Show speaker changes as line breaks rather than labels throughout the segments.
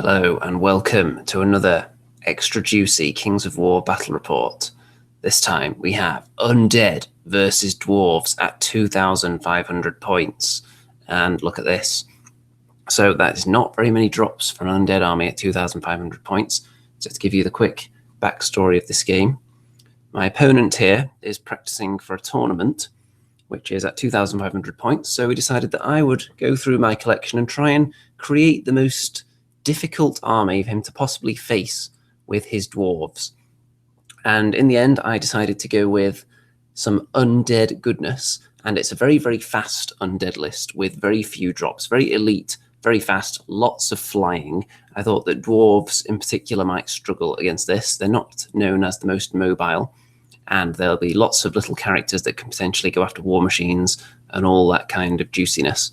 Hello and welcome to another extra juicy Kings of War battle report. This time we have Undead versus Dwarves at 2,500 points. And look at this. So that is not very many drops for an Undead army at 2,500 points. So to give you the quick backstory of this game, my opponent here is practicing for a tournament, which is at 2,500 points. So we decided that I would go through my collection and try and create the most difficult army for him to possibly face with his dwarves. And in the end, I decided to go with some undead goodness. And it's a very, very fast undead list with very few drops, very elite, very fast, lots of flying. I thought that dwarves in particular might struggle against this. They're not known as the most mobile. And there'll be lots of little characters that can potentially go after war machines and all that kind of juiciness.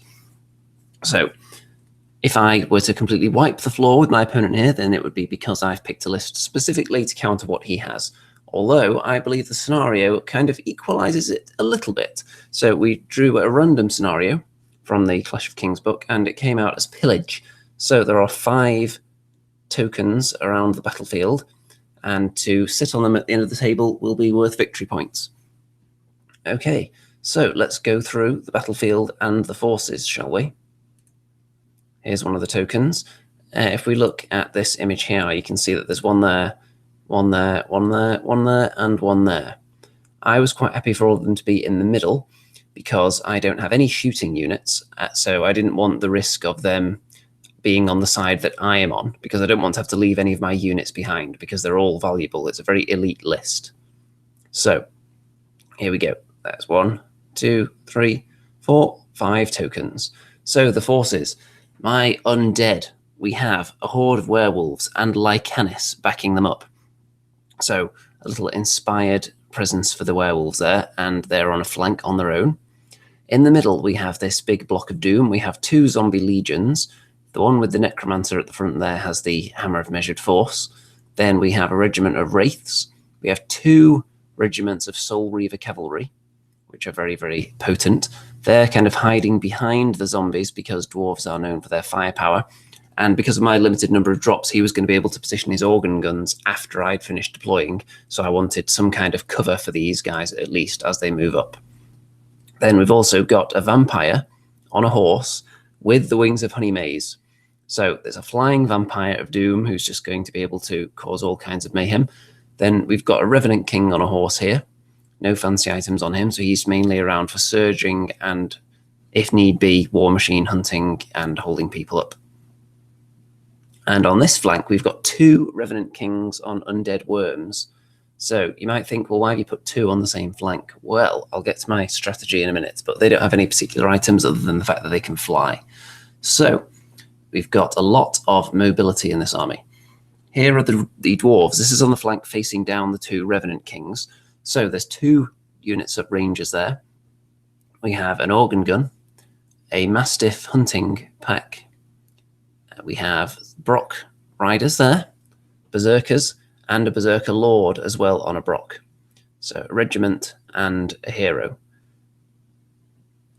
So if I were to completely wipe the floor with my opponent here, then it would be because I've picked a list specifically to counter what he has. Although I believe the scenario kind of equalizes it a little bit. So we drew a random scenario from the Clash of Kings book, and it came out as pillage. So there are 5 tokens around the battlefield, and to sit on them at the end of the table will be worth victory points. Okay, so let's go through the battlefield and the forces, shall we? Here's one of the tokens. If we look at this image here, you can see that there's one there, one there, one there, one there, and one there. I was quite happy for all of them to be in the middle because I don't have any shooting units, so I didn't want the risk of them being on the side that I am on, because I don't want to have to leave any of my units behind because they're all valuable. It's a very elite list. So here we go. That's 1, 2, 3, 4, 5 tokens. So the forces. My undead, we have a horde of werewolves and Lycanis backing them up. So a little inspired presence for the werewolves there, and they're on a flank on their own. In the middle, we have this big block of doom. We have 2 zombie legions. The one with the necromancer at the front there has the hammer of measured force. Then we have a regiment of wraiths. We have 2 regiments of soul reaver cavalry, which are very, very potent. They're kind of hiding behind the zombies because dwarves are known for their firepower. And because of my limited number of drops, he was going to be able to position his organ guns after I'd finished deploying. So I wanted some kind of cover for these guys, at least, as they move up. Then we've also got a vampire on a horse with the wings of honey maze. So there's a flying vampire of doom who's just going to be able to cause all kinds of mayhem. Then we've got a revenant king on a horse here. No fancy items on him, so he's mainly around for surging and, if need be, war machine hunting and holding people up. And on this flank, we've got 2 revenant kings on undead worms. So you might think, well, why have you put 2 on the same flank? Well, I'll get to my strategy in a minute, but they don't have any particular items other than the fact that they can fly. So we've got a lot of mobility in this army. Here are the dwarves. This is on the flank facing down the 2 revenant kings. So there's 2 units of rangers there. We have an organ gun, a mastiff hunting pack. We have Brock riders there, berserkers, and a berserker lord as well on a Brock. So a regiment and a hero.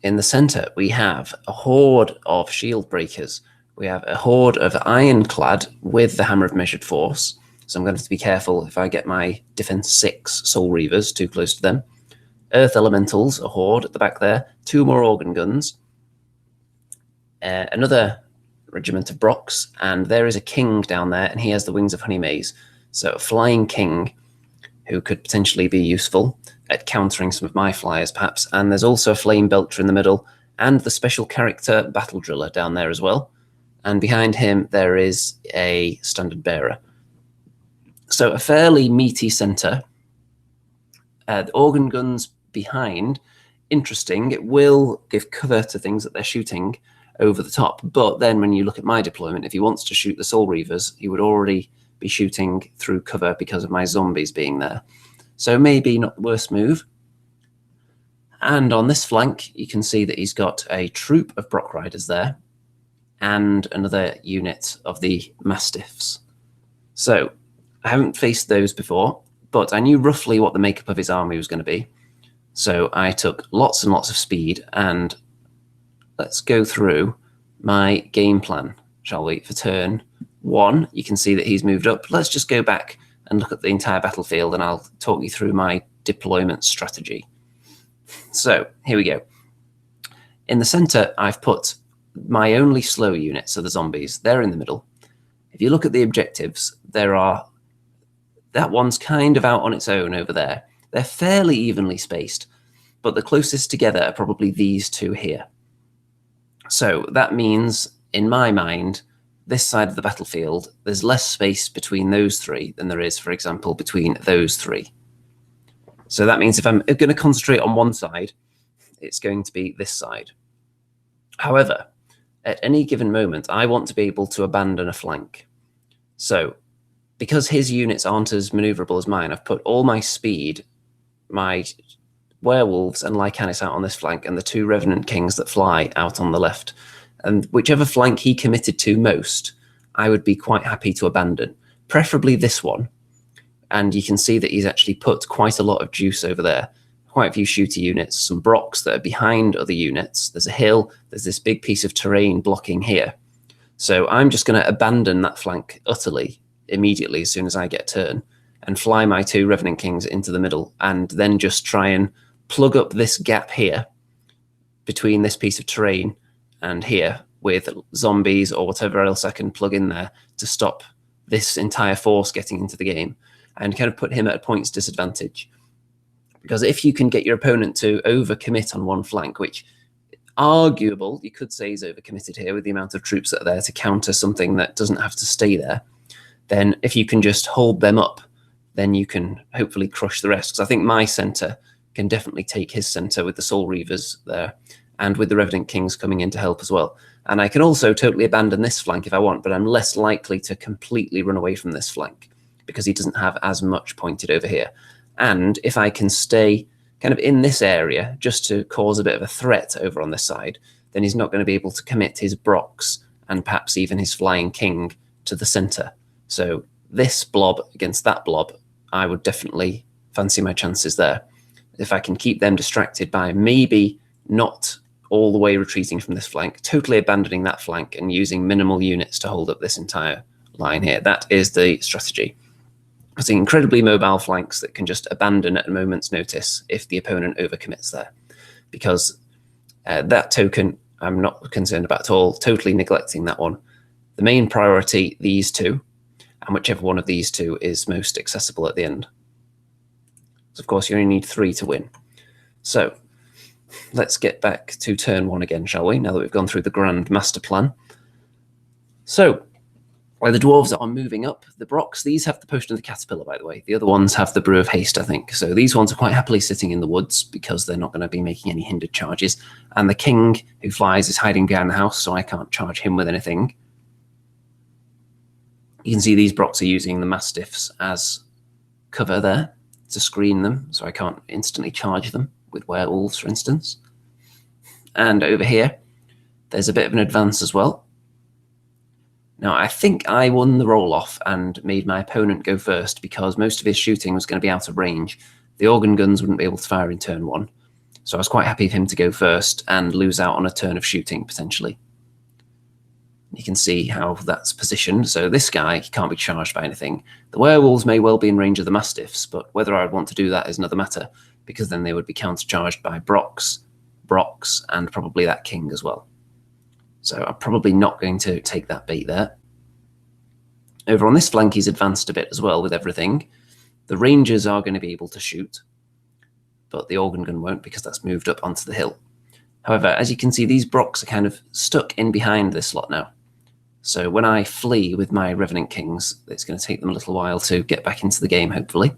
In the center, we have a horde of shield breakers. We have a horde of ironclad with the hammer of measured force. So I'm going to have to be careful if I get my defense 6 soul reavers too close to them. Earth elementals, a horde at the back there. 2 more organ guns. Another regiment of Brocks, and there is a king down there, and he has the wings of honey maze. So a flying king who could potentially be useful at countering some of my flyers, perhaps. And there's also a flame belcher in the middle, and the special character battle driller down there as well. And behind him, there is a standard bearer. So a fairly meaty center. The organ guns behind, interesting. It will give cover to things that they're shooting over the top. But then when you look at my deployment, if he wants to shoot the soul reavers, he would already be shooting through cover because of my zombies being there. So maybe not the worst move. And on this flank, you can see that he's got a troop of Brock riders there and another unit of the mastiffs. So I haven't faced those before, but I knew roughly what the makeup of his army was going to be. So I took lots and lots of speed, and let's go through my game plan, shall we, for turn 1, you can see that he's moved up. Let's just go back and look at the entire battlefield, and I'll talk you through my deployment strategy. So here we go. In the center, I've put my only slow units, so the zombies. They're in the middle. If you look at the objectives, that one's kind of out on its own over there. They're fairly evenly spaced, but the closest together are probably these two here. So that means, in my mind, this side of the battlefield, there's less space between those three than there is, for example, between those three. So that means if I'm going to concentrate on one side, it's going to be this side. However, at any given moment, I want to be able to abandon a flank. So because his units aren't as maneuverable as mine, I've put all my speed, my werewolves and Lycanis out on this flank, and the 2 Revenant Kings that fly out on the left. And whichever flank he committed to most, I would be quite happy to abandon, preferably this one. And you can see that he's actually put quite a lot of juice over there, quite a few shooter units, some Brocks that are behind other units. There's a hill, there's this big piece of terrain blocking here. So I'm just going to abandon that flank utterly, immediately, as soon as I get a turn, and fly my 2 Revenant Kings into the middle, and then just try and plug up this gap here between this piece of terrain and here with zombies or whatever else I can plug in there to stop this entire force getting into the game, and kind of put him at a points disadvantage. Because if you can get your opponent to overcommit on one flank, which arguable, you could say he's overcommitted here with the amount of troops that are there to counter something that doesn't have to stay there, then if you can just hold them up, then you can hopefully crush the rest. Because I think my centre can definitely take his centre with the Soul Reavers there, and with the Revenant Kings coming in to help as well. And I can also totally abandon this flank if I want, but I'm less likely to completely run away from this flank because he doesn't have as much pointed over here. And if I can stay kind of in this area just to cause a bit of a threat over on this side, then he's not going to be able to commit his Brocks and perhaps even his Flying King to the centre. So this blob against that blob, I would definitely fancy my chances there. If I can keep them distracted by maybe not all the way retreating from this flank, totally abandoning that flank and using minimal units to hold up this entire line here. That is the strategy. It's incredibly mobile flanks that can just abandon at a moment's notice if the opponent overcommits there. Because that token, I'm not concerned about at all, totally neglecting that one. The main priority, these two, and whichever one of these two is most accessible at the end. So of course, you only need 3 to win. So let's get back to turn 1 again, shall we? Now that we've gone through the grand master plan. So, where the dwarves are moving up, the Brocks, these have the Potion of the Caterpillar, by the way. The other ones have the Brew of Haste, I think. So these ones are quite happily sitting in the woods because they're not going to be making any hindered charges. And the king who flies is hiding behind the house, so I can't charge him with anything. You can see these Brocks are using the Mastiffs as cover there to screen them, so I can't instantly charge them with werewolves, for instance. And over here, there's a bit of an advance as well. Now, I think I won the roll-off and made my opponent go first because most of his shooting was going to be out of range. The organ guns wouldn't be able to fire in turn 1. So I was quite happy for him to go first and lose out on a turn of shooting, potentially. You can see how that's positioned. So this guy can't be charged by anything. The werewolves may well be in range of the Mastiffs, but whether I'd want to do that is another matter, because then they would be countercharged by Brocks, and probably that king as well. So I'm probably not going to take that bait there. Over on this flank, he's advanced a bit as well with everything. The Rangers are going to be able to shoot, but the organ gun won't because that's moved up onto the hill. However, as you can see, these Brocks are kind of stuck in behind this lot now. So when I flee with my Revenant Kings, it's going to take them a little while to get back into the game, hopefully.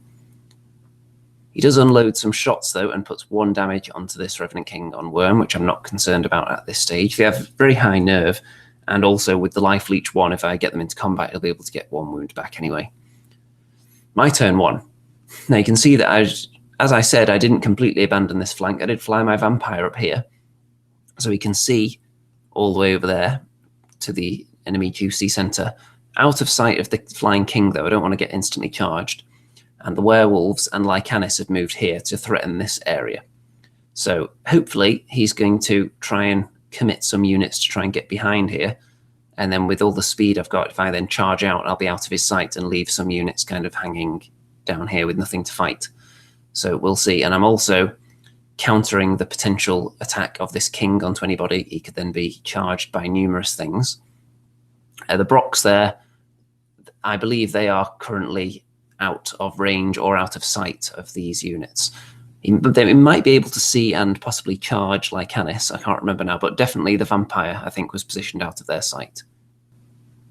He does unload some shots, though, and puts 1 damage onto this Revenant King on Worm, which I'm not concerned about at this stage. They have very high nerve, and also with the Life Leech 1, if I get them into combat, he'll be able to get 1 wound back anyway. My turn 1. Now you can see that, as I said, I didn't completely abandon this flank. I did fly my Vampire up here, so we can see all the way over there to the enemy juicy centre. Out of sight of the Flying King, though, I don't want to get instantly charged. And the werewolves and Lycanis have moved here to threaten this area. So hopefully he's going to try and commit some units to try and get behind here And then with all the speed I've got, if I then charge out, I'll be out of his sight and leave some units kind of hanging down here with nothing to fight. So we'll see. And I'm also countering the potential attack of this king onto anybody. He could then be charged by numerous things. The Brocks there, I believe they are currently out of range or out of sight of these units. They might be able to see and possibly charge Lycanis, I can't remember now, but definitely the vampire, I think, was positioned out of their sight.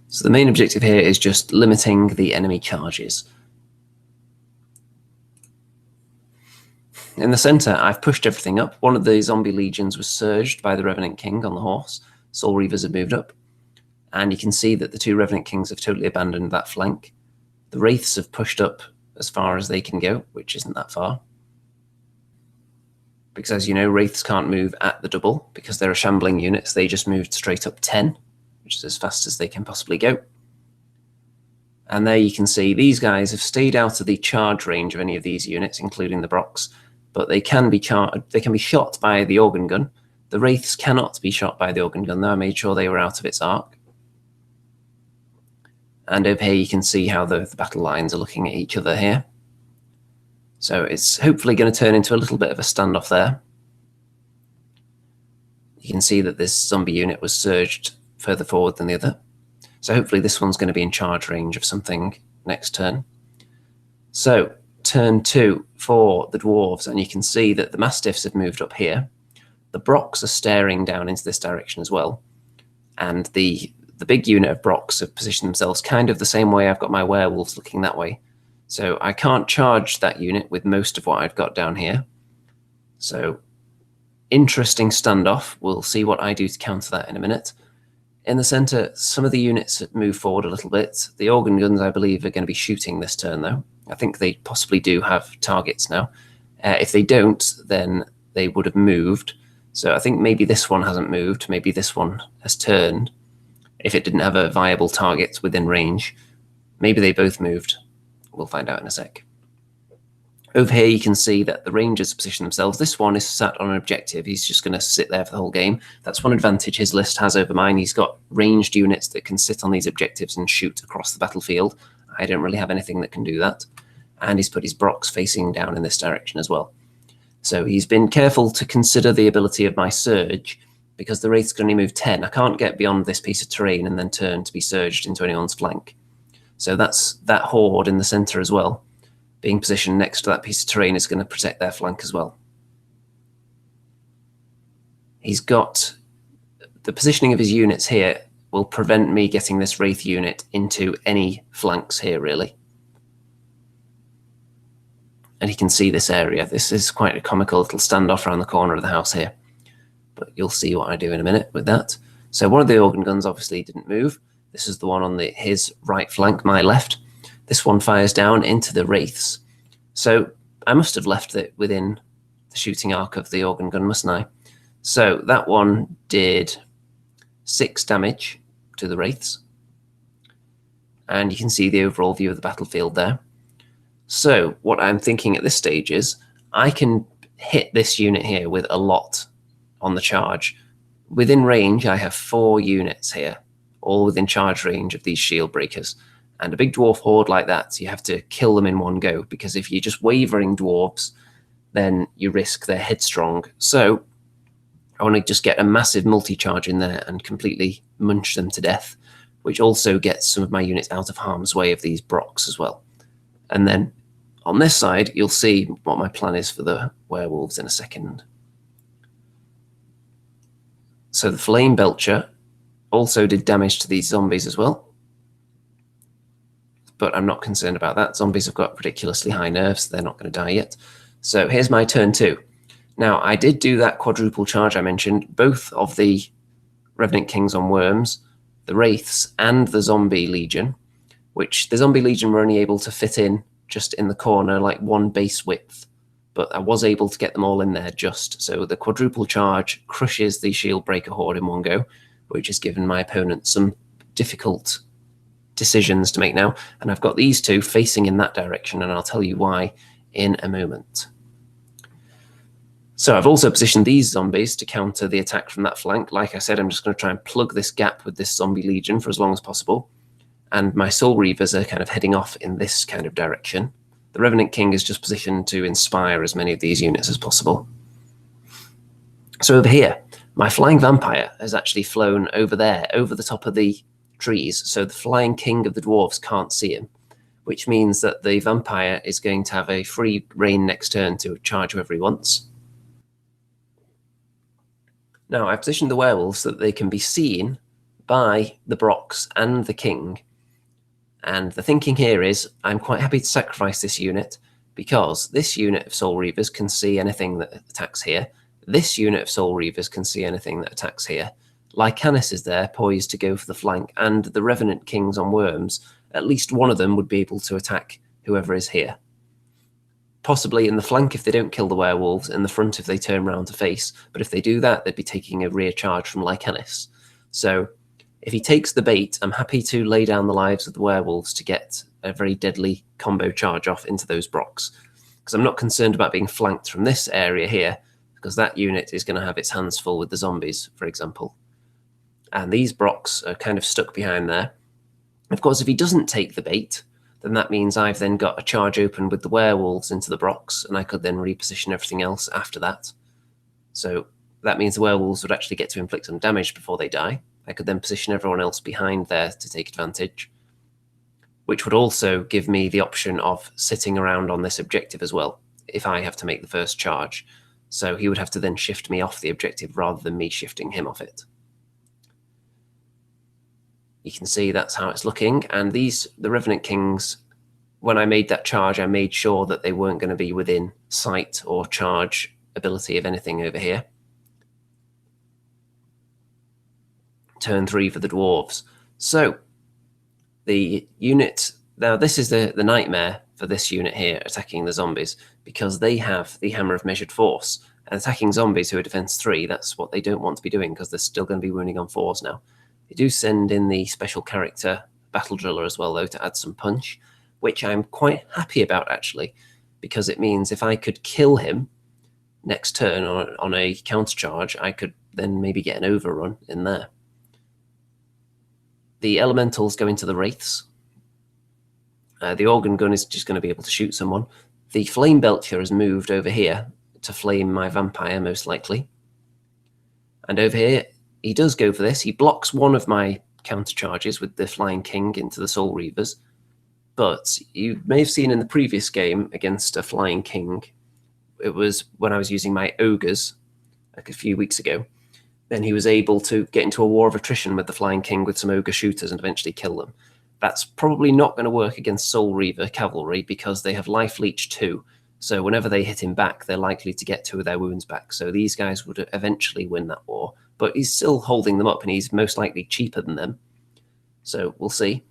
So the main objective here is just limiting the enemy charges. In the centre, I've pushed everything up. One of the zombie legions was surged by the Revenant King on the horse. Soul Reavers have moved up. And you can see that the 2 Revenant Kings have totally abandoned that flank. The Wraiths have pushed up as far as they can go, which isn't that far. Because as you know, Wraiths can't move at the double because they're a shambling unit, so they just moved straight up 10, which is as fast as they can possibly go. And there you can see these guys have stayed out of the charge range of any of these units, including the Brocks, but they can be shot by the organ gun. The Wraiths cannot be shot by the organ gun, though I made sure they were out of its arc. And over here you can see how the battle lines are looking at each other here. So it's hopefully going to turn into a little bit of a standoff there. You can see that this zombie unit was surged further forward than the other. So hopefully this one's going to be in charge range of something next turn. So turn 2 for the Dwarves, and you can see that the Mastiffs have moved up here. The Brocks are staring down into this direction as well. And the big unit of Brocks have positioned themselves kind of the same way I've got my werewolves looking that way. So I can't charge that unit with most of what I've got down here. So interesting standoff. We'll see what I do to counter that in a minute. In the centre, some of the units move forward a little bit. The organ guns, I believe, are going to be shooting this turn, though. I think they possibly do have targets now. If they don't, then they would have moved. So I think maybe this one hasn't moved. Maybe this one has turned. If it didn't have a viable target within range, maybe they both moved. We'll find out in a sec. Over here you can see that the Rangers position themselves. This one is sat on an objective. He's just going to sit there for the whole game. That's one advantage his list has over mine. He's got ranged units that can sit on these objectives and shoot across the battlefield. I don't really have anything that can do that. And he's put his Brocks facing down in this direction as well. So he's been careful to consider the ability of my surge, because the Wraiths can only move 10. I can't get beyond this piece of terrain and then turn to be surged into anyone's flank. So that's that horde in the centre as well. Being positioned next to that piece of terrain is going to protect their flank as well. He's got the positioning of his units here will prevent me getting this Wraith unit into any flanks here, really. And you can see this area. This is quite a comical little standoff around the corner of the house here. But you'll see what I do in a minute with that. So one of the organ guns obviously didn't move. This is the one on his right flank, my left. This one fires down into the Wraiths. So I must have left it within the shooting arc of the organ gun, mustn't I? So that one did 6 damage to the Wraiths. And you can see the overall view of the battlefield there. So what I'm thinking at this stage is I can hit this unit here with a lot on the charge. Within range, I have 4 units here, all within charge range of these shield breakers. And a big dwarf horde like that, you have to kill them in one go, because if you're just wavering dwarves, then you risk they're headstrong. So I want to just get a massive multi-charge in there and completely munch them to death, which also gets some of my units out of harm's way of these Brocks as well. And then on this side, you'll see what my plan is for the werewolves in a second. So the Flame Belcher also did damage to these zombies as well. But I'm not concerned about that. Zombies have got ridiculously high nerves, so they're not going to die yet. So here's my turn 2. Now, I did do that quadruple charge I mentioned. Both of the Revenant Kings on Worms, the Wraiths, and the Zombie Legion, which the Zombie Legion were only able to fit in just in the corner, like one base width. But I was able to get them all in there just. So the quadruple charge crushes the Shield Breaker Horde in one go, which has given my opponent some difficult decisions to make now. And I've got these 2 facing in that direction, and I'll tell you why in a moment. So I've also positioned these zombies to counter the attack from that flank. Like I said, I'm just going to try and plug this gap with this zombie legion for as long as possible. And my Soul Reavers are kind of heading off in this kind of direction. The Revenant King is just positioned to inspire as many of these units as possible. So over here, my Flying Vampire has actually flown over there, over the top of the trees, so the Flying King of the Dwarves can't see him, which means that the Vampire is going to have a free reign next turn to charge whoever he wants. Now, I've positioned the werewolves so that they can be seen by the Brox and the King. And the thinking here is, I'm quite happy to sacrifice this unit because this unit of Soul Reavers can see anything that attacks here. This unit of Soul Reavers can see anything that attacks here. Lycanis is there, poised to go for the flank, and the Revenant Kings on Worms, at least one of them would be able to attack whoever is here. Possibly in the flank if they don't kill the werewolves, in the front if they turn round to face, but if they do that, they'd be taking a rear charge from Lycanis. So if he takes the bait, I'm happy to lay down the lives of the werewolves to get a very deadly combo charge off into those Brox, because I'm not concerned about being flanked from this area here, because that unit is going to have its hands full with the zombies, for example. And these Brox are kind of stuck behind there. Of course, if he doesn't take the bait, then that means I've then got a charge open with the werewolves into the Brox, and I could then reposition everything else after that. So that means the werewolves would actually get to inflict some damage before they die. I could then position everyone else behind there to take advantage, which would also give me the option of sitting around on this objective as well, if I have to make the first charge. So he would have to then shift me off the objective rather than me shifting him off it. You can see that's how it's looking. And the Revenant Kings, when I made that charge, I made sure that they weren't going to be within sight or charge ability of anything over here. Turn 3 for the Dwarves. So the unit, now this is the nightmare for this unit here attacking the zombies, because they have the Hammer of Measured Force. And attacking zombies who are defense 3, that's what they don't want to be doing, because they're still going to be wounding on 4s now. They do send in the special character Battle Driller as well, though, to add some punch, which I'm quite happy about, actually, because it means if I could kill him next turn on a counter charge, I could then maybe get an overrun in there. The Elementals go into the Wraiths. The Organ Gun is just going to be able to shoot someone. The Flame Belcher has moved over here to flame my Vampire, most likely. And over here, he does go for this. He blocks one of my counter charges with the Flying King into the Soul Reavers. But you may have seen in the previous game against a Flying King, it was when I was using my Ogres like a few weeks ago, then he was able to get into a war of attrition with the Flying King with some Ogre shooters and eventually kill them. That's probably not going to work against Soul Reaver cavalry because they have Life Leech 2. So whenever they hit him back, they're likely to get 2 of their wounds back. So these guys would eventually win that war. But he's still holding them up, and he's most likely cheaper than them. So we'll see.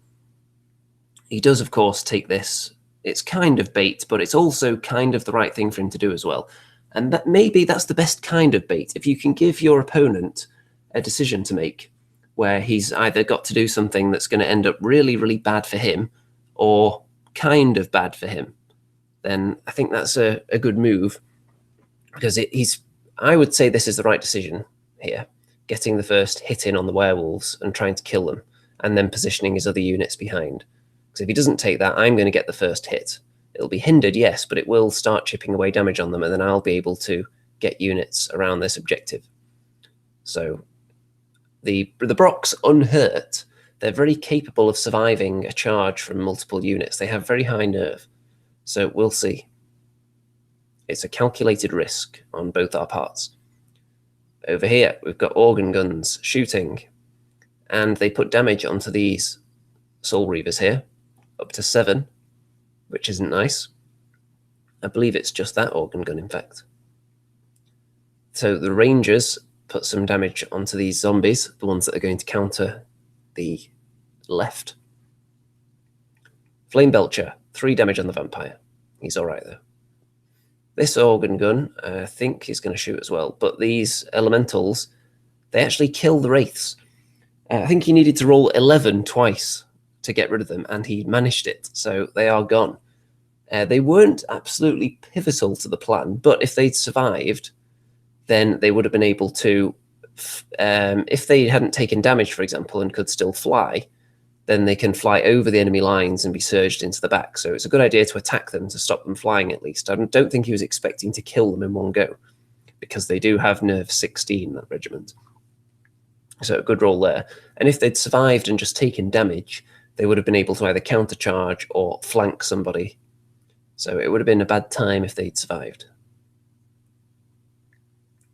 He does, of course, take this. It's kind of bait, but it's also kind of the right thing for him to do as well. And that maybe that's the best kind of bait. If you can give your opponent a decision to make, where he's either got to do something that's going to end up really, really bad for him, or kind of bad for him, then I think that's a good move. Because I would say this is the right decision here. Getting the first hit in on the werewolves and trying to kill them, and then positioning his other units behind. Because if he doesn't take that, I'm going to get the first hit. It'll be hindered, yes, but it will start chipping away damage on them, and then I'll be able to get units around this objective. So the Brox, unhurt, they're very capable of surviving a charge from multiple units. They have very high nerve. So we'll see. It's a calculated risk on both our parts. Over here, we've got Organ Guns shooting, and they put damage onto these Soul Reavers here, up to 7, which isn't nice. I believe it's just that Organ Gun, in fact. So the Rangers put some damage onto these zombies, the ones that are going to counter the left. Flame Belcher, 3 damage on the Vampire. He's all right, though. This Organ Gun, I think he's going to shoot as well. But these Elementals, they actually kill the Wraiths. I think he needed to roll 11 twice to get rid of them, and he managed it. So they are gone. They weren't absolutely pivotal to the plan, but if they'd survived, then they would have been able to, if they hadn't taken damage, for example, and could still fly, then they can fly over the enemy lines and be surged into the back. So it's a good idea to attack them to stop them flying at least. I don't think he was expecting to kill them in one go, because they do have nerve 16, that regiment. So a good roll there. And if they'd survived and just taken damage, they would have been able to either countercharge or flank somebody. So it would have been a bad time if they'd survived.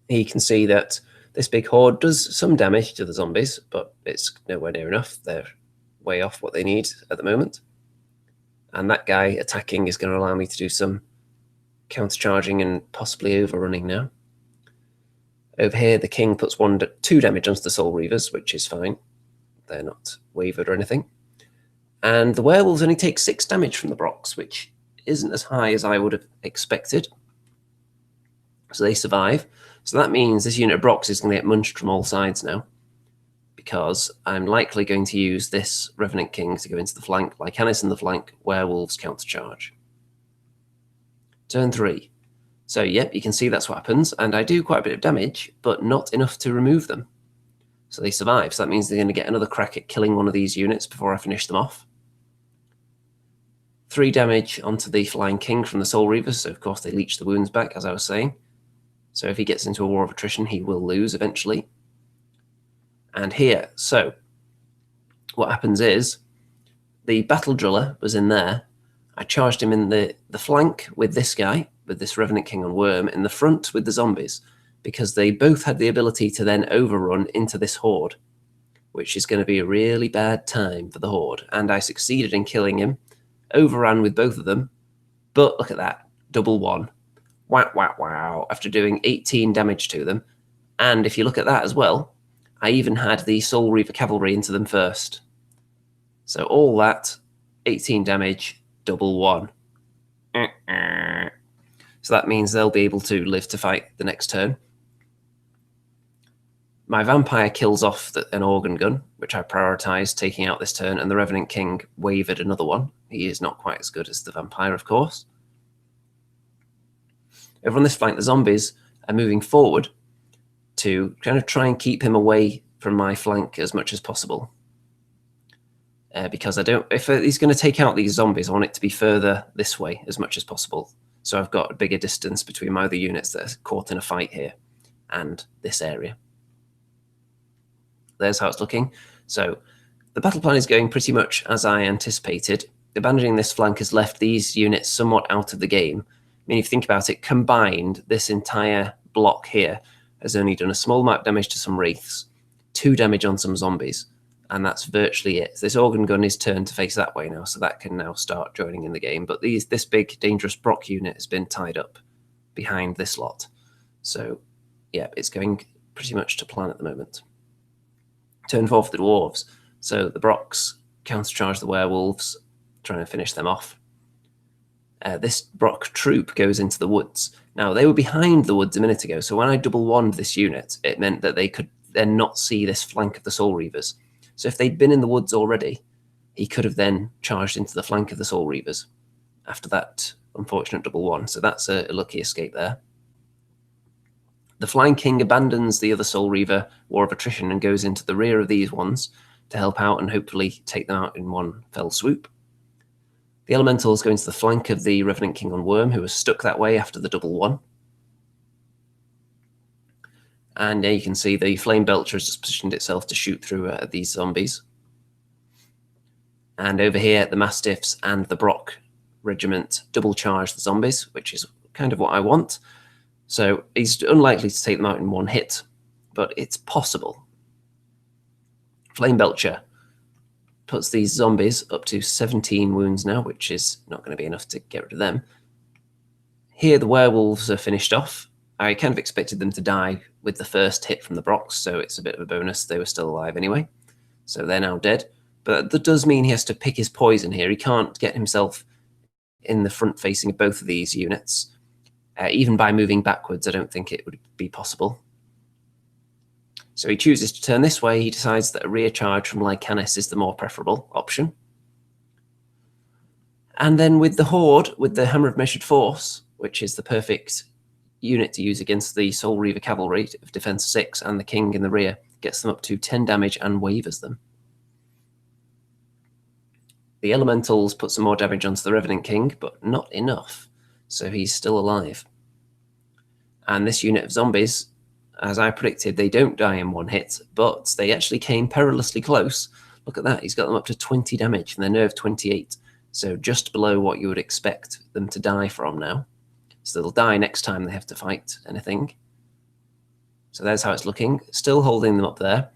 You can see that this big horde does some damage to the zombies, but it's nowhere near enough. They're way off what they need at the moment. And that guy attacking is going to allow me to do some countercharging and possibly overrunning now. Over here, the king puts 2 damage onto the Soul Reavers, which is fine. They're not wavered or anything. And the werewolves only take 6 damage from the Brocs, which isn't as high as I would have expected. So they survive. So that means this unit of Brocs is going to get munched from all sides now, because I'm likely going to use this Revenant King to go into the flank, Lycanis in the flank, werewolves countercharge. Turn 3. So, yep, you can see that's what happens, and I do quite a bit of damage, but not enough to remove them. So they survive, so that means they're going to get another crack at killing one of these units before I finish them off. 3 damage onto the Flying King from the Soul Reavers, so of course they leech the wounds back, as I was saying. So if he gets into a war of attrition, he will lose eventually. And here, so what happens is, the Battle Driller was in there. I charged him in the flank with this guy, with this Revenant King on Worm, in the front with the zombies, because they both had the ability to then overrun into this horde, which is going to be a really bad time for the horde. And I succeeded in killing him, overran with both of them, but look at that, double 1. Wow, wow, wow, after doing 18 damage to them. And if you look at that as well, I even had the Soul Reaver Cavalry into them first. So all that, 18 damage, double 1. So that means they'll be able to live to fight the next turn. My Vampire kills off an Organ Gun, which I prioritised taking out this turn, and the Revenant King wavered another one. He is not quite as good as the Vampire, of course. Over on this flank, the zombies are moving forward to kind of try and keep him away from my flank as much as possible. Because if he's going to take out these zombies, I want it to be further this way as much as possible. So I've got a bigger distance between my other units that are caught in a fight here and this area. There's how it's looking. So the battle plan is going pretty much as I anticipated. Abandoning this flank has left these units somewhat out of the game. I mean, if you think about it, combined, this entire block here has only done a small amount of damage to some wraiths, 2 damage on some zombies, and that's virtually it. This Organ Gun is turned to face that way now, so that can now start joining in the game. But this big, dangerous Brock unit has been tied up behind this lot. So, yeah, it's going pretty much to plan at the moment. Turn 4 for the Dwarves. So the Brocks countercharge the werewolves, trying to finish them off. This Brock troop goes into the woods. Now, they were behind the woods a minute ago, so when I double wand this unit, it meant that they could then not see this flank of the Soul Reavers. So if they'd been in the woods already, he could have then charged into the flank of the Soul Reavers after that unfortunate double one. So that's a lucky escape there. The Flying King abandons the other Soul Reaver War of Attrition and goes into the rear of these ones to help out and hopefully take them out in one fell swoop. The Elementals go into the flank of the Revenant King on Worm, who was stuck that way after the double one. And you can see the Flame Belcher has just positioned itself to shoot through these zombies. And over here, the Mastiffs and the Brock regiment double charge the zombies, which is kind of what I want. So he's unlikely to take them out in one hit, but it's possible. Flame Belcher puts these zombies up to 17 wounds now, which is not going to be enough to get rid of them. Here, the werewolves are finished off. I kind of expected them to die with the first hit from the Brocks, so it's a bit of a bonus. They were still alive anyway, so they're now dead. But that does mean he has to pick his poison here. He can't get himself in the front facing of both of these units. Even by moving backwards, I don't think it would be possible. So he chooses to turn this way. He decides that a rear charge from Lycanis is the more preferable option. And then with the Horde, with the Hammer of Measured Force, which is the perfect unit to use against the Soul Reaver Cavalry of defense 6 and the King in the rear. Gets them up to 10 damage and wavers them. The Elementals put some more damage onto the Revenant King, but not enough, so he's still alive. And this unit of zombies, as I predicted, they don't die in one hit, but they actually came perilously close. Look at that, he's got them up to 20 damage and they're nerve 28, so just below what you would expect them to die from now. So they'll die next time they have to fight anything. So there's how it's looking, still holding them up there.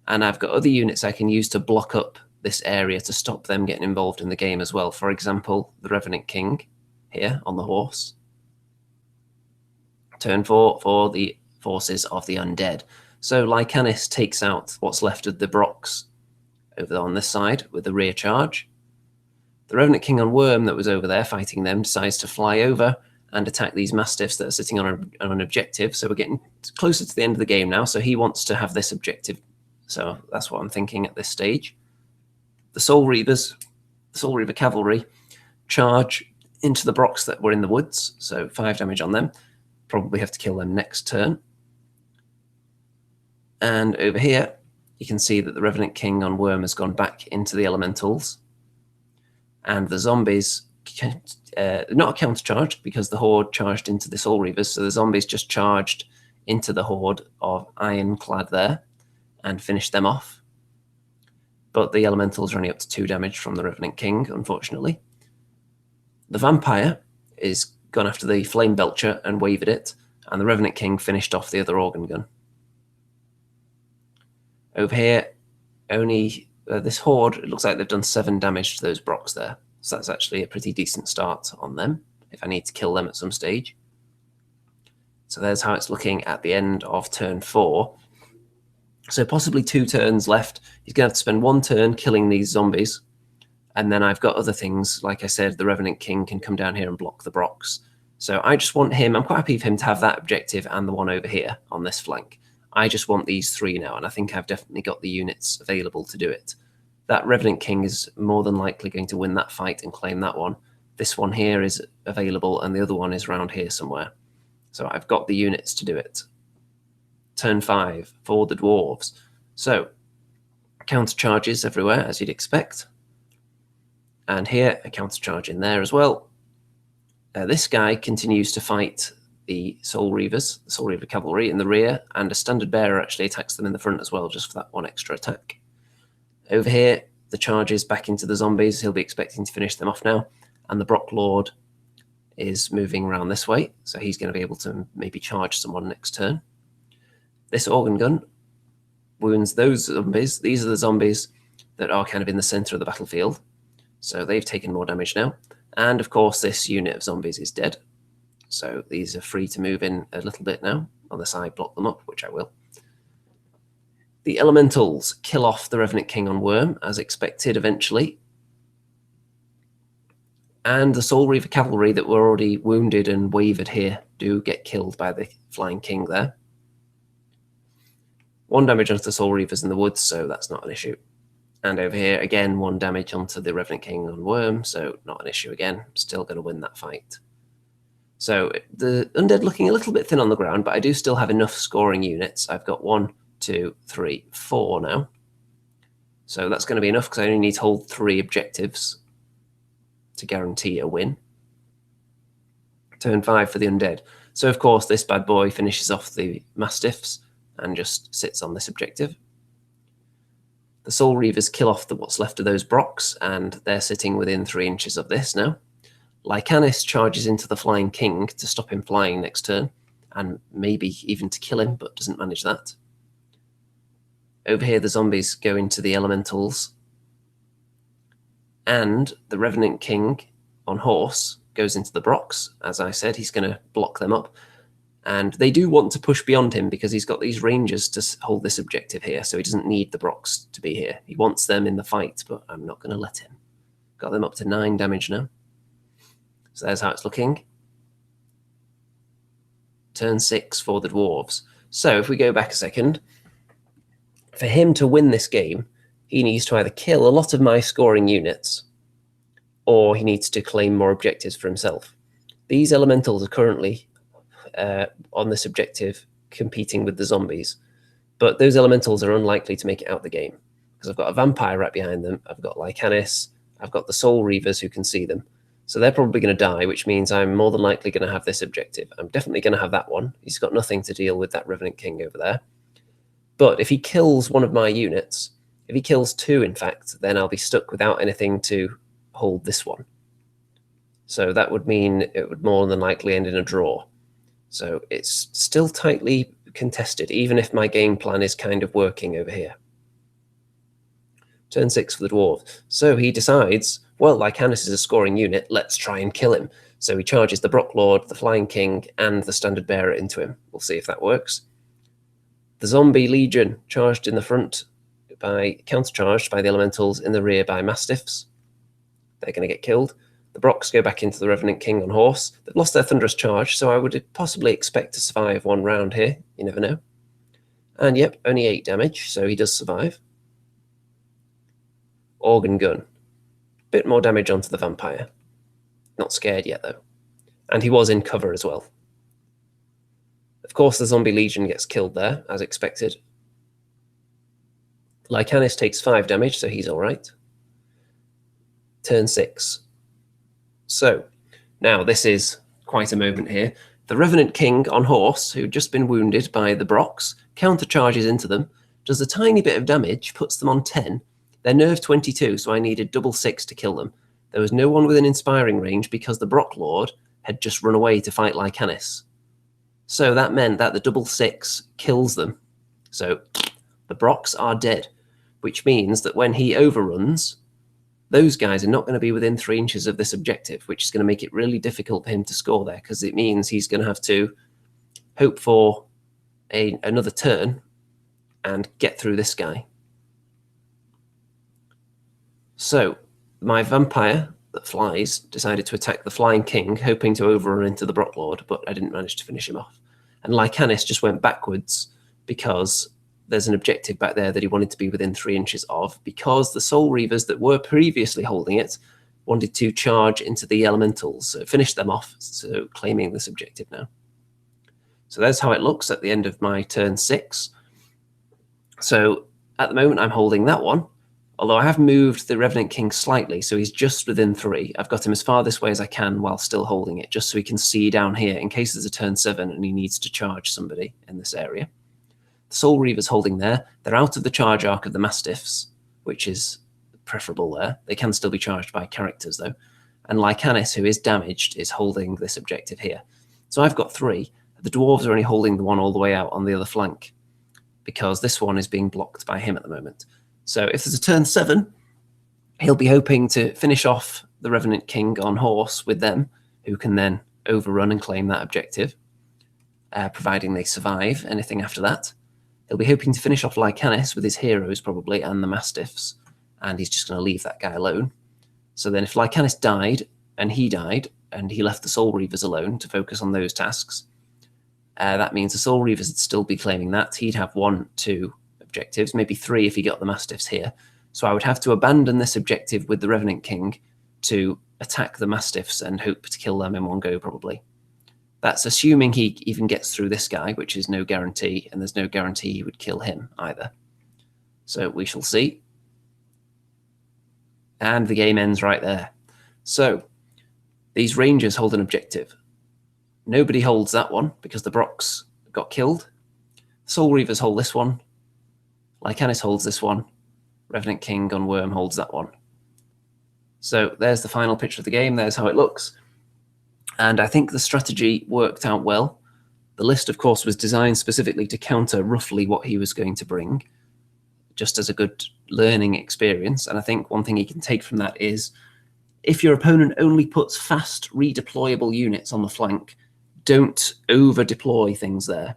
And I've got other units I can use to block up this area to stop them getting involved in the game as well. For example, the Revenant King here on the horse. Turn 4 for the forces of the Undead. So Lycanis takes out what's left of the Brox over on this side with the rear charge. The Revenant King on Worm that was over there fighting them decides to fly over and attack these Mastiffs that are sitting on an objective. So we're getting closer to the end of the game now, so he wants to have this objective. So that's what I'm thinking at this stage. The Soul Reavers, the Soul Reaver Cavalry, charge into the Brox that were in the woods, so 5 damage on them. Probably have to kill them next turn. And over here, you can see that the Revenant King on Worm has gone back into the Elementals. And the zombies, not countercharged because the Horde charged into the Soul Reavers, so the zombies just charged into the Horde of Ironclad there and finished them off. But the Elementals are only up to 2 damage from the Revenant King, unfortunately. The Vampire is gone after the Flame Belcher and wavered it, and the Revenant King finished off the other organ gun. Over here, only this Horde, it looks like they've done 7 damage to those Brox there. So that's actually a pretty decent start on them, if I need to kill them at some stage. So there's how it's looking at the end of turn 4. So possibly 2 turns left. He's going to have to spend 1 turn killing these zombies. And then I've got other things. Like I said, the Revenant King can come down here and block the Brox. So I just want him, I'm quite happy for him to have that objective and the one over here on this flank. I just want these 3 now, and I think I've definitely got the units available to do it. That Revenant King is more than likely going to win that fight and claim that one. This one here is available, and the other one is around here somewhere. So I've got the units to do it. Turn 5 for the Dwarves. So, counter charges everywhere, as you'd expect. And here, a counter charge in there as well. This guy continues to fight the Soul Reavers, the Soul Reaver Cavalry in the rear, and a Standard Bearer actually attacks them in the front as well, just for that 1 extra attack. Over here, the charges back into the zombies. He'll be expecting to finish them off now. And the Brock Lord is moving around this way, so he's going to be able to maybe charge someone next turn. This organ gun wounds those zombies. These are the zombies that are kind of in the center of the battlefield. So they've taken more damage now. And of course, this unit of zombies is dead. So these are free to move in a little bit now. On the side, block them up, which I will. The Elementals kill off the Revenant King on Worm, as expected eventually. And the Soul Reaver Cavalry that were already wounded and wavered here do get killed by the Flying King there. 1 damage onto the Soul Reavers in the woods, so that's not an issue. And over here, again, 1 damage onto the Revenant King on Worm, so not an issue again. Still going to win that fight. So the Undead looking a little bit thin on the ground, but I do still have enough scoring units. I've got 1, 2, 3, 4 now. So that's going to be enough because I only need to hold 3 objectives to guarantee a win. Turn 5 for the Undead. So of course this bad boy finishes off the Mastiffs and just sits on this objective. The Soul Reavers kill off what's left of those Brox, and they're sitting within 3 inches of this now. Lycanis charges into the Flying King to stop him flying next turn, and maybe even to kill him, but doesn't manage that. Over here, the zombies go into the Elementals, and the Revenant King on horse goes into the Brox. As I said, he's going to block them up. And they do want to push beyond him because he's got these rangers to hold this objective here, so he doesn't need the Brox to be here. He wants them in the fight, but I'm not going to let him. Got them up to 9 damage now. So there's how it's looking. Turn 6 for the Dwarves. So if we go back a second, for him to win this game, he needs to either kill a lot of my scoring units, or he needs to claim more objectives for himself. These Elementals are currently on this objective competing with the zombies. But those elementals are unlikely to make it out the game because I've got a vampire right behind them. I've got Lycanis. I've got the Soul Reavers who can see them. So they're probably going to die, which means I'm more than likely going to have this objective. I'm definitely going to have that one. He's got nothing to deal with that Revenant King over there. But if he kills one of my units, if he kills two, in fact, then I'll be stuck without anything to hold this one. So that would mean it would more than likely end in a draw. So it's still tightly contested, even if my game plan is kind of working over here. Turn 6 for the dwarf. So he decides, well, Lycanis is a scoring unit, let's try and kill him. So he charges the Brocklord, the Flying King, and the Standard Bearer into him. We'll see if that works. The Zombie Legion charged in the front by countercharged by the Elementals, in the rear by Mastiffs. They're going to get killed. The Brocks go back into the Revenant King on horse. They've lost their Thunderous Charge, so I would possibly expect to survive one round here. You never know. And yep, only 8 damage, so he does survive. Organ Gun. Bit more damage onto the Vampire. Not scared yet, though. And he was in cover as well. Of course, the Zombie Legion gets killed there, as expected. Lycanis takes 5 damage, so he's all right. Turn 6. So, now this is quite a moment here. The Revenant King on horse, who'd just been wounded by the Brocks, countercharges into them, does a tiny bit of damage, puts them on 10. They're nerve 22, so I needed double 6 to kill them. There was no one within inspiring range because the Brocklord had just run away to fight Lycanis. So that meant that the double 6 kills them. So the Brocks are dead, which means that when he overruns, those guys are not going to be within 3 inches of this objective, which is going to make it really difficult for him to score there, because it means he's going to have to hope for another turn and get through this guy. So my vampire that flies decided to attack the Flying King, hoping to overrun into the Brocklord, but I didn't manage to finish him off. And Lycanis just went backwards because there's an objective back there that he wanted to be within 3 inches of, because the Soul Reavers that were previously holding it wanted to charge into the Elementals, so finish them off, so claiming this objective now. So that's how it looks at the end of my turn 6. So at the moment I'm holding that one, although I have moved the Revenant King slightly, so he's just within 3. I've got him as far this way as I can while still holding it, just so he can see down here in case there's a turn 7 and he needs to charge somebody in this area. The Soul Reaver's holding there. They're out of the charge arc of the Mastiffs, which is preferable there. They can still be charged by characters, though. And Lycanis, who is damaged, is holding this objective here. So I've got 3. The Dwarves are only holding the one all the way out on the other flank, because this one is being blocked by him at the moment. So if there's a turn 7, he'll be hoping to finish off the Revenant King on horse with them, who can then overrun and claim that objective, providing they survive anything after that. He'll be hoping to finish off Lycanis with his heroes, probably, and the Mastiffs, and he's just going to leave that guy alone. So then if Lycanis died, and he left the Soul Reavers alone to focus on those tasks, that means the Soul Reavers would still be claiming that. He'd have 1, 2 objectives, maybe 3 if he got the Mastiffs here. So I would have to abandon this objective with the Revenant King to attack the Mastiffs and hope to kill them in one go, probably. That's assuming he even gets through this guy, which is no guarantee, and there's no guarantee he would kill him either. So we shall see. And the game ends right there. So these Rangers hold an objective. Nobody holds that one because the Brocks got killed. Soul Reavers hold this one. Lycanis holds this one. Revenant King on Worm holds that one. So there's the final picture of the game. There's how it looks. And I think the strategy worked out well. The list, of course, was designed specifically to counter roughly what he was going to bring, just as a good learning experience. And I think one thing you can take from that is, if your opponent only puts fast, redeployable units on the flank, don't over-deploy things there.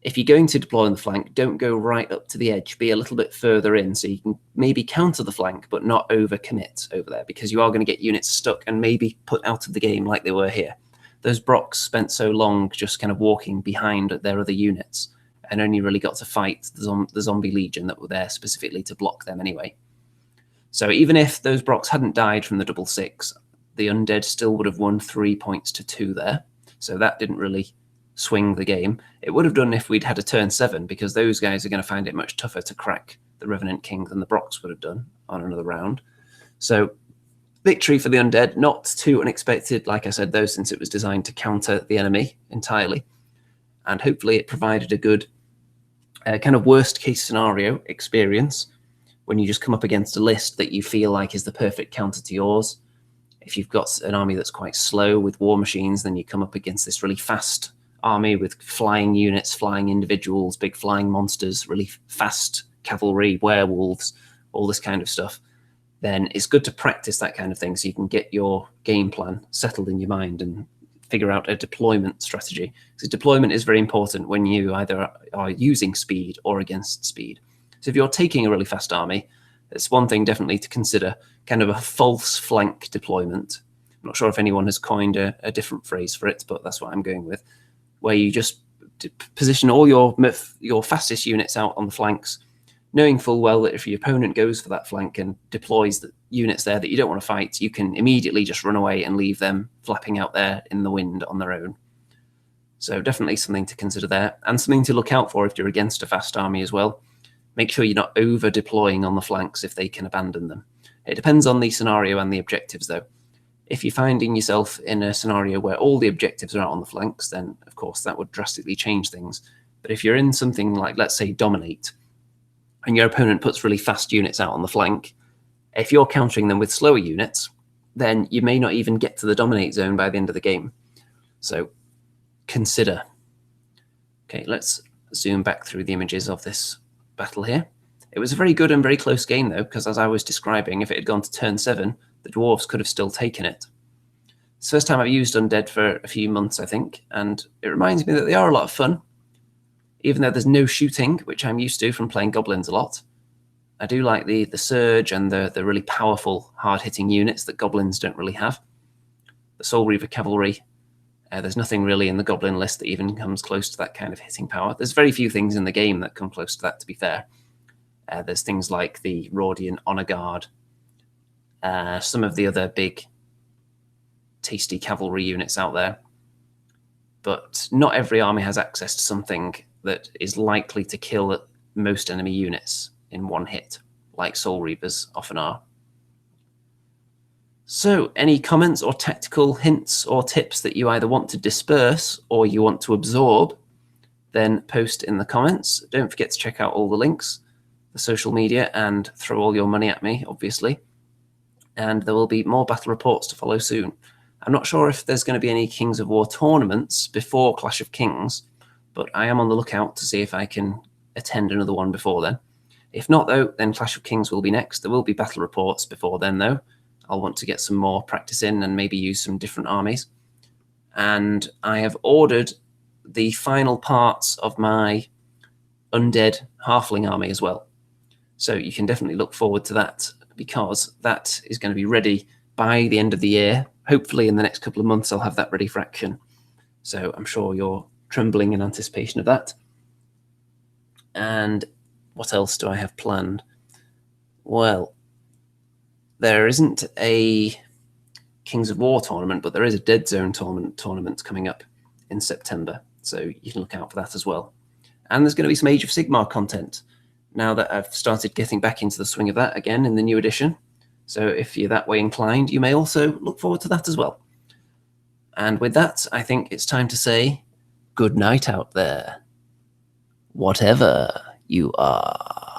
If you're going to deploy on the flank, don't go right up to the edge. Be a little bit further in so you can maybe counter the flank, but not overcommit over there, because you are going to get units stuck and maybe put out of the game like they were here. Those Brocks spent so long just kind of walking behind their other units and only really got to fight the Zombie Legion that were there specifically to block them anyway. So even if those Brocks hadn't died from the double 6, the Undead still would have won 3 points to 2 there. So that didn't really swing the game. It would have done if we'd had a turn 7, because those guys are going to find it much tougher to crack the Revenant King than the Brocks would have done on another round. So victory for the Undead, not too unexpected, like I said, though, since it was designed to counter the enemy entirely. And hopefully it provided a good kind of worst case scenario experience when you just come up against a list that you feel like is the perfect counter to yours. If you've got an army that's quite slow with war machines, then you come up against this really fast army with flying units, flying individuals, big flying monsters, really fast cavalry, werewolves, all this kind of stuff. Then it's good to practice that kind of thing so you can get your game plan settled in your mind and figure out a deployment strategy. Because deployment is very important when you either are using speed or against speed. So if you're taking a really fast army, it's one thing definitely to consider, kind of a false flank deployment. I'm not sure if anyone has coined a different phrase for it, but that's what I'm going with, where you just position all your fastest units out on the flanks, knowing full well that if your opponent goes for that flank and deploys the units there that you don't want to fight, you can immediately just run away and leave them flapping out there in the wind on their own. So definitely something to consider there, and something to look out for if you're against a fast army as well. Make sure you're not over deploying on the flanks if they can abandon them. It depends on the scenario and the objectives, though. If you're finding yourself in a scenario where all the objectives are out on the flanks, then of course that would drastically change things. But if you're in something like, let's say, Dominate, and your opponent puts really fast units out on the flank, if you're countering them with slower units, then you may not even get to the Dominate zone by the end of the game. So consider. Okay, let's zoom back through the images of this battle here. It was a very good and very close game, though, because as I was describing, if it had gone to turn 7, the Dwarves could have still taken it. It's the first time I've used Undead for a few months, I think, and it reminds me that they are a lot of fun. Even though there's no shooting, which I'm used to from playing Goblins a lot, I do like the Surge and the really powerful, hard-hitting units that Goblins don't really have. The Soul Reaver Cavalry, there's nothing really in the Goblin list that even comes close to that kind of hitting power. There's very few things in the game that come close to that, to be fair. There's things like the Rordian Honor Guard, some of the other big, tasty cavalry units out there. But not every army has access to something that is likely to kill most enemy units in one hit, like Soul Reavers often are. So, any comments or tactical hints or tips that you either want to disperse or you want to absorb, then post in the comments. Don't forget to check out all the links, the social media, and throw all your money at me, obviously. And there will be more battle reports to follow soon. I'm not sure if there's going to be any Kings of War tournaments before Clash of Kings, but I am on the lookout to see if I can attend another one before then. If not, though, then Clash of Kings will be next. There will be battle reports before then, though. I'll want to get some more practice in and maybe use some different armies. And I have ordered the final parts of my Undead Halfling army as well. So you can definitely look forward to that, because that is going to be ready by the end of the year. Hopefully in the next couple of months I'll have that ready for action. So I'm sure you're trembling in anticipation of that. And what else do I have planned? Well, there isn't a Kings of War tournament, but there is a Dead Zone tournament coming up in September. So you can look out for that as well. And there's going to be some Age of Sigmar content now that I've started getting back into the swing of that again in the new edition. So if you're that way inclined, you may also look forward to that as well. And with that, I think it's time to say good night out there, whatever you are.